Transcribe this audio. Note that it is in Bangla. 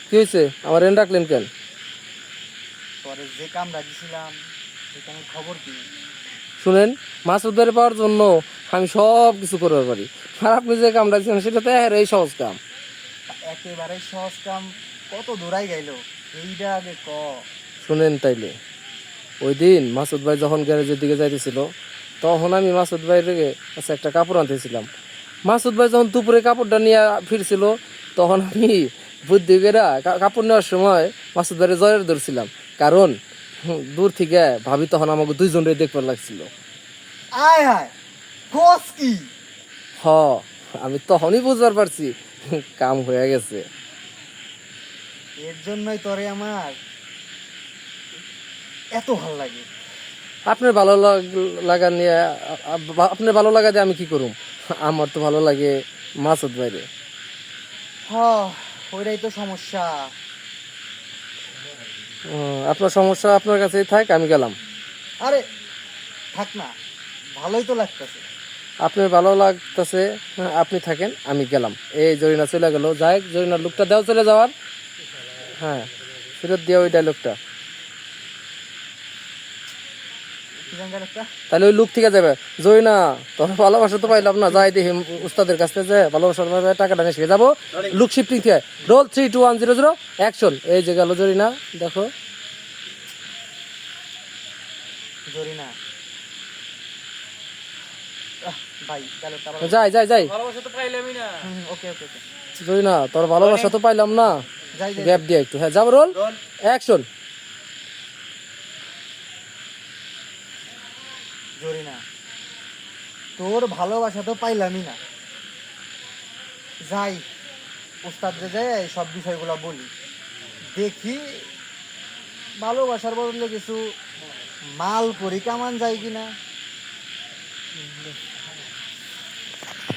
কি হয়েছে? আমার এনে ডাকলেন কেন? পরে যে কামটা দিছিলাম সেখানে খবর কি? শুনেন, মাছ উদ্ধারে পাওয়ার জন্য আমি সব কিছু করতে পারি, আর আপনি যে কামটা দিচ্ছেন সেটা তো এই সহজ কাম। একেবারে সহজ কাম, কত দূরাই গেল এইটা আগে ক। শুনেন তাইলে, ওই দিন মাসুদ ভাই যখন গ্যারেজের দিকে যাইতেছিল, তখন আমি মাসুদ ভাইয়ের কাছে একটা কাপড় আনতেছিলাম। মাসুদ ভাই যখন দুপুরে কাপড়টা নিয়ে ফিরছিল, তখন আমি বুদ্ধি করে কাপড় নেওয়ার সময় মাসুদ ভাইয়ের জয়ের ধরছিলাম। কারণ দূর থেকে ভাবি তখন আমাকে দুইজনের দেখবার লাগছিল। আয় হায়, কোস কি? হ, আমি তখনই বুঝবার পারছি কাম হয়ে গেছে। এর জন্যই তোরে আমার এত ভাল লাগে। আপনার ভালো লাগা নিয়ে আপনার ভালো লাগা দিয়ে আমি কি করুম? আমার তো ভালো লাগে মাসুদ ভাইরে। হ, ওইটাই তো সমস্যা। আপনার সমস্যা আপনার কাছেই থাক, আমি গেলাম। আরে থাক না, ভালোই তো লাগতেছে। আপনার ভালো লাগতেছে, আপনি থাকেন, আমি গেলাম। এই জরিনা চলে গেল, যাই জরিনার লোকটা দেওয়া চলে যাওয়ার। হ্যাঁ, ফেরত দিয়ে ওই ডায়লগটা। কিরঙ্গার একটা তাহলে ওই লোক থেকে যাবে, জরিনা তোর ভালোবাসা তো পাইলাম না, যাই দেখি উস্তাদের কাছ থেকে ভালোবাসার টাকাটা নিয়ে যাবো। লুক শিফটিং থেকে রোল 3 2 1 0 0 অ্যাকশন। এই যে গেল জরিনা, দেখো। জরিনা, ভাই গেল তারপর। যাই যাই যাই। ভালোবাসা তো পাইলামই না। ওকে ওকে ওকে, জরিনা তোর ভালোবাসা তো পাইলাম না, যাই যাই গ্যাপ দিয়ে একটু। হ্যাঁ, যাবো, রোল অ্যাকশন। জরিনা, তোর ভালোবাসা তো পাইলামই না, যাই উস্তাদরে যাই সব বিষয়গুলো বলি, দেখি ভালোবাসার বদলে কিছু মাল করি কামান যায় কিনা।